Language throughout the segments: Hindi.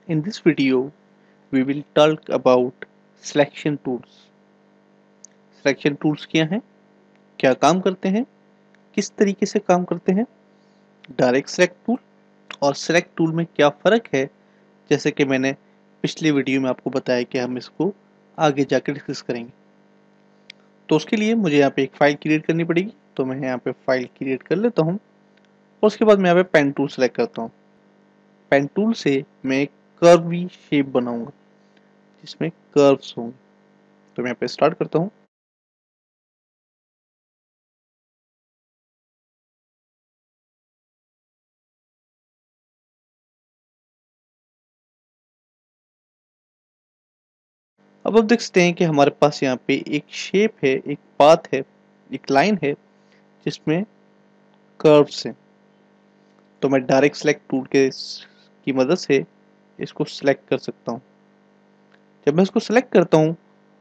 In this video, we will talk about selection tools. Selection tools क्या हैं, क्या काम करते हैं, किस तरीके से काम करते हैं, डायरेक्ट सेलेक्ट टूल और सेलेक्ट टूल में क्या फ़र्क है, जैसे कि मैंने पिछले वीडियो में आपको बताया कि हम इसको आगे जाकर डिस्कस करेंगे। तो उसके लिए मुझे यहाँ पे एक फ़ाइल क्रिएट करनी पड़ेगी, तो मैं यहाँ पे फ़ाइल क्रिएट कर लेता हूँ और उसके बाद मैं यहाँ पे पेन टूल सेलेक्ट करता हूँ। पेन टूल से मैं एक कर्वी शेप बनाऊंगा जिसमें कर्व्स होंगे। तो मैं यहाँ पे स्टार्ट करता हूँ। अब आप देख सकते हैं कि हमारे पास यहाँ पे एक शेप है, एक पाथ है, एक लाइन है जिसमें कर्व्स हैं। तो मैं डायरेक्ट सेलेक्ट टूल की मदद से इसको सेलेक्ट कर सकता हूँ। जब मैं इसको सेलेक्ट करता हूँ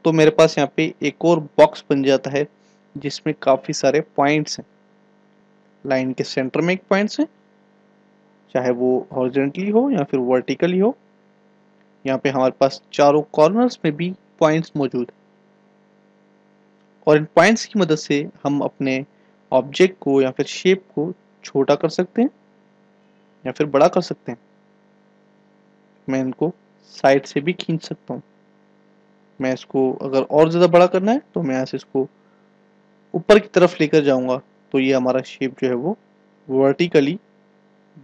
तो मेरे पास यहाँ पे एक और बॉक्स बन जाता है जिसमें काफ़ी सारे पॉइंट्स हैं। लाइन के सेंटर में एक पॉइंट्स है, चाहे वो हॉरिजॉन्टली हो या फिर वर्टिकली हो। यहाँ पे हमारे पास चारों कॉर्नर्स में भी पॉइंट्स मौजूद हैं और इन पॉइंट्स की मदद से हम अपने ऑब्जेक्ट को या फिर शेप को छोटा कर सकते हैं या फिर बड़ा कर सकते हैं। मैं इनको साइड से भी खींच सकता हूँ। मैं इसको अगर और ज़्यादा बड़ा करना है तो मैं यहाँ से इसको ऊपर की तरफ लेकर जाऊँगा, तो ये हमारा शेप जो है वो वर्टिकली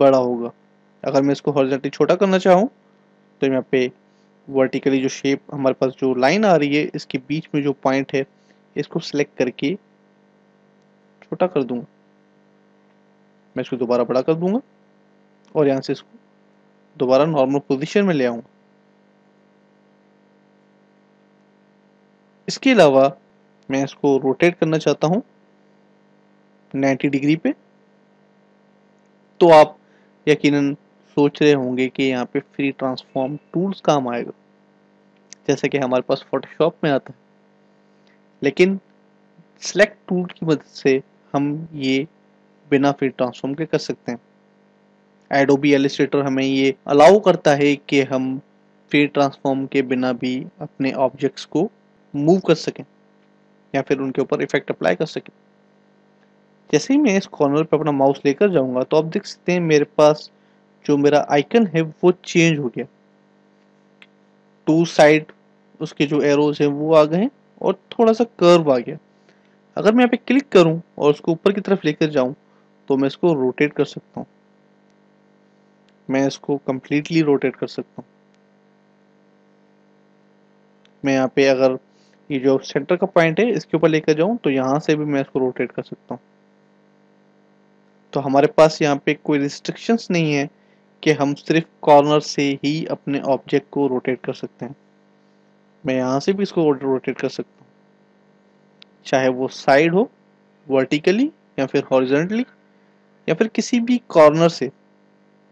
बड़ा होगा। अगर मैं इसको हॉरिजॉन्टली छोटा करना चाहूँ तो यहाँ पे वर्टिकली जो शेप हमारे पास जो लाइन आ रही है इसके बीच में जो पॉइंट है इसको सिलेक्ट करके छोटा कर दूंगा। मैं इसको दोबारा बड़ा कर दूंगा और यहाँ से इसको दोबारा नॉर्मल पोजीशन में ले आऊंगा। इसके अलावा मैं इसको रोटेट करना चाहता हूँ 90 डिग्री पे। तो आप यकीनन सोच रहे होंगे कि यहाँ पे फ्री ट्रांसफॉर्म टूल्स काम आएगा, जैसे कि हमारे पास फोटोशॉप में आता है। लेकिन सेलेक्ट टूल की मदद से हम ये बिना फ्री ट्रांसफॉर्म के कर सकते हैं। एडोबी इलस्ट्रेटर हमें ये अलाउ करता है कि हम फ्री ट्रांसफॉर्म के बिना भी अपने ऑब्जेक्ट्स को मूव कर सकें या फिर उनके ऊपर इफेक्ट अप्लाई कर सकें। जैसे ही मैं इस कॉर्नर पे अपना माउस लेकर जाऊंगा तो आप देख सकते हैं मेरे पास जो मेरा आइकन है वो चेंज हो गया। टू साइड उसके जो एरोज हैं वो आ गए हैं और थोड़ा सा कर्व आ गया। अगर मैं यहाँ पे क्लिक करूं और उसको ऊपर की तरफ लेकर जाऊं तो मैं इसको रोटेट कर सकता हूँ। मैं इसको कम्प्लीटली रोटेट कर सकता हूँ। मैं यहाँ पे अगर ये जो सेंटर का पॉइंट है इसके ऊपर लेकर जाऊं तो यहाँ से भी मैं इसको रोटेट कर सकता हूँ। तो हमारे पास यहाँ पे कोई रिस्ट्रिक्शंस नहीं है कि हम सिर्फ कॉर्नर से ही अपने ऑब्जेक्ट को रोटेट कर सकते हैं। मैं यहाँ से भी इसको रोटेट कर सकता हूँ, चाहे वो साइड हो, वर्टिकली या फिर हॉरिजॉन्टली या फिर किसी भी कॉर्नर से,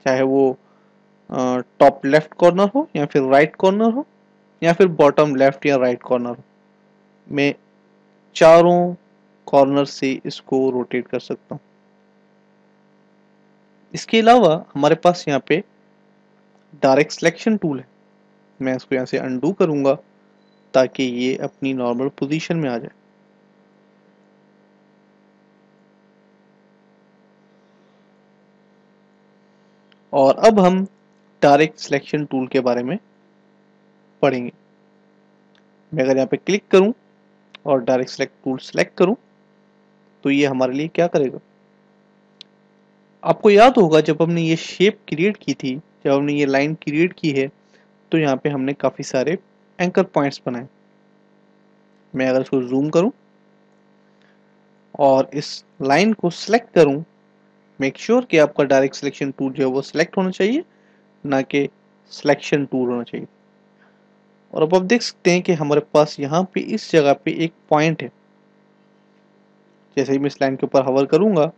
चाहे वो टॉप लेफ्ट कॉर्नर हो या फिर राइट कॉर्नर हो या फिर बॉटम लेफ्ट या राइट कॉर्नर हो। मैं चारों कॉर्नर से इसको रोटेट कर सकता हूँ। इसके अलावा हमारे पास यहाँ पे डायरेक्ट सिलेक्शन टूल है। मैं इसको यहाँ से अनडू करूँगा ताकि ये अपनी नॉर्मल पोजीशन में आ जाए। और अब हम डायरेक्ट सिलेक्शन टूल के बारे में पढ़ेंगे। मैं अगर यहाँ पे क्लिक करूँ और डायरेक्ट सिलेक्ट टूल सेलेक्ट करूँ तो ये हमारे लिए क्या करेगा। आपको याद होगा जब हमने ये शेप क्रिएट की थी, जब हमने ये लाइन क्रिएट की है, तो यहाँ पे हमने काफ़ी सारे एंकर पॉइंट्स बनाए। मैं अगर इसको जूम करूँ और इस लाइन को सिलेक्ट करूँ, मेक श्योर कि आपका डायरेक्ट सिलेक्शन टूल जो है वो सिलेक्ट होना चाहिए, ना कि सिलेक्शन टूल होना चाहिए। और अब आप देख सकते हैं कि हमारे पास यहाँ पे इस जगह पे एक पॉइंट है। जैसे ही मैं इस लाइन के ऊपर हवर करूँगा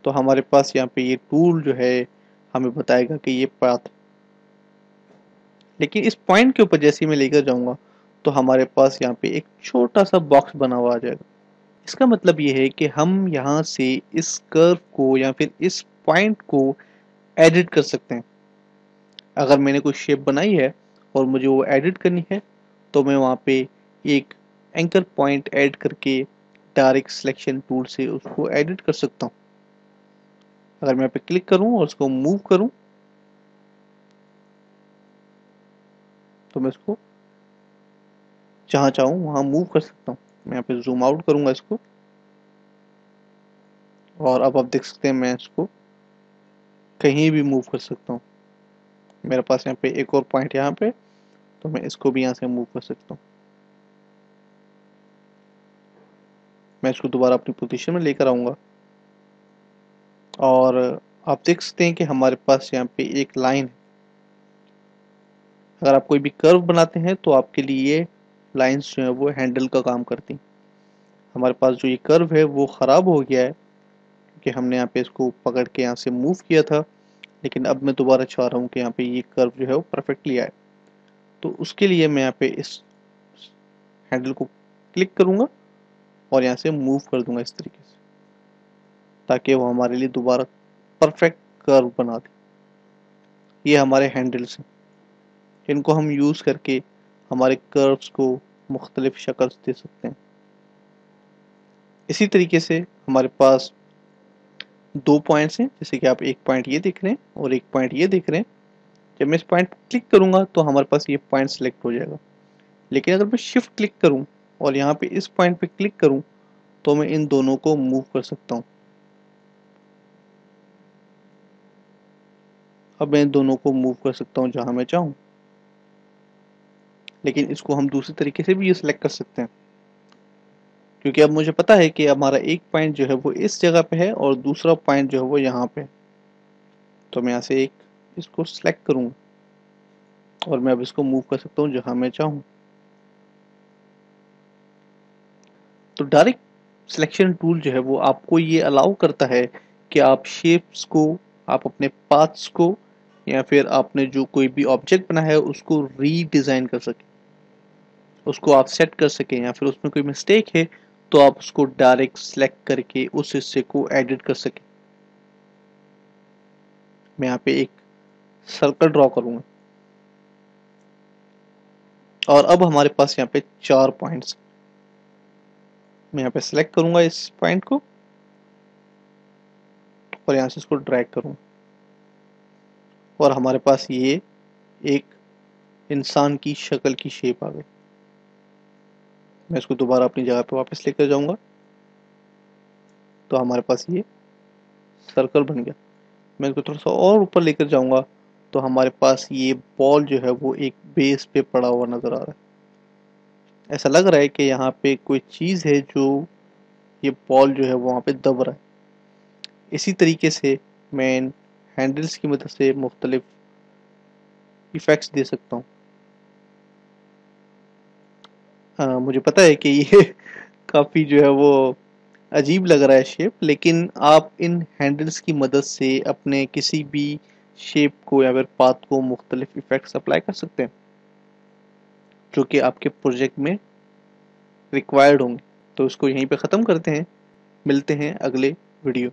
तो हमारे पास यहाँ पे ये टूल जो है हमें बताएगा कि ये पाथ। लेकिन इस पॉइंट के ऊपर जैसे ही मैं लेकर जाऊँगा तो हमारे पास यहाँ पे एक छोटा सा बॉक्स बना हुआ आ जाएगा। इसका मतलब ये है कि हम यहाँ से इस कर्व को या फिर इस पॉइंट को एडिट कर सकते हैं। अगर मैंने कोई शेप बनाई है और मुझे वो एडिट करनी है तो मैं वहाँ पे एक एंकर पॉइंट ऐड करके डायरेक्ट सिलेक्शन टूल से उसको एडिट कर सकता हूँ। अगर मैं यहाँ पे क्लिक करूँ और उसको मूव करूँ तो मैं इसको जहाँ चाहूँ वहाँ मूव कर सकता हूँ। मैं यहाँ पे जूम आउट करूँगा इसको और अब आप देख सकते हैं मैं इसको कहीं भी मूव कर सकता हूँ। मेरे पास यहाँ पे एक और पॉइंट यहाँ पे, तो मैं इसको भी यहाँ से मूव कर सकता हूँ। मैं इसको दोबारा अपनी पोजीशन में लेकर आऊँगा और आप देख सकते हैं कि हमारे पास यहाँ पे एक लाइन है। अगर आप कोई भी कर्व बनाते हैं तो आपके लिए लाइंस जो है वो हैंडल का काम करती हैं। हमारे पास जो ये कर्व है वो ख़राब हो गया है क्योंकि हमने यहाँ पे इसको पकड़ के यहाँ से मूव किया था, लेकिन अब मैं दोबारा चाह रहा हूँ कि यहाँ पे ये कर्व जो है वो परफेक्टली आए। तो उसके लिए मैं यहाँ पे इस हैंडल को क्लिक करूँगा और यहाँ से मूव कर दूंगा इस तरीके से, ताकि वो हमारे लिए दोबारा परफेक्ट कर्व बना दे। ये हमारे हैंडल्स हैं, इनको हम यूज़ करके हमारे कर्व्स को मुख्तलिफ शक्ल दे सकते हैं। इसी तरीके से हमारे पास दो पॉइंट्स हैं, जैसे कि आप एक पॉइंट ये देख रहे हैं और एक पॉइंट ये देख रहे हैं। जब मैं इस पॉइंट पर क्लिक करूंगा तो हमारे पास ये पॉइंट सेलेक्ट हो जाएगा, लेकिन अगर मैं शिफ्ट क्लिक करूं और यहाँ पे इस पॉइंट पे क्लिक करूं तो मैं इन दोनों को मूव कर सकता हूं। अब मैं इन दोनों को मूव कर सकता हूं जहां मैं चाहूं, लेकिन इसको हम दूसरे तरीके से भी ये सिलेक्ट कर सकते हैं, क्योंकि अब मुझे पता है कि हमारा एक पॉइंट जो है वो इस जगह पे है और दूसरा पॉइंट जो है वो यहाँ पे है। तो मैं यहाँ से एक इसको सिलेक्ट करूँगा और मैं अब इसको मूव कर सकता हूँ जहाँ मैं चाहूँ। तो डायरेक्ट सिलेक्शन टूल जो है वो आपको ये अलाउ करता है कि आप शेप्स को, आप अपने पाथ्स को, या फिर आपने जो कोई भी ऑब्जेक्ट बना है उसको रीडिज़ाइन कर सकें, उसको आप सेट कर सकें, या फिर उसमें कोई मिस्टेक है तो आप उसको डायरेक्ट सेलेक्ट करके उस हिस्से को एडिट कर सकें। मैं यहाँ पे एक सर्कल ड्रॉ करूँगा और अब हमारे पास यहाँ पे 4 पॉइंट्स। मैं यहाँ पे सेलेक्ट करूँगा इस पॉइंट को और यहाँ से इसको ड्रैग करूँगा और हमारे पास ये एक इंसान की शक्ल की शेप आ गई। मैं इसको दोबारा अपनी जगह पे वापस लेकर जाऊँगा तो हमारे पास ये सर्कल बन गया। मैं इसको थोड़ा सा और ऊपर लेकर जाऊँगा तो हमारे पास ये बॉल जो है वो एक बेस पे पड़ा हुआ नज़र आ रहा है। ऐसा लग रहा है कि यहाँ पे कोई चीज़ है जो ये बॉल जो है वो वहाँ पे दब रहा है। इसी तरीके से मैं इन हैंडल्स की मदद से मुख्तलिफ इफ़ेक्ट्स दे सकता हूँ। हाँ, मुझे पता है कि ये काफ़ी जो है वो अजीब लग रहा है शेप, लेकिन आप इन हैंडल्स की मदद से अपने किसी भी शेप को या फिर पाथ को मुख्तलिफ इफ़ेक्ट्स अप्लाई कर सकते हैं जो कि आपके प्रोजेक्ट में रिक्वायर्ड होंगे। तो इसको यहीं पे ख़त्म करते हैं, मिलते हैं अगले वीडियो।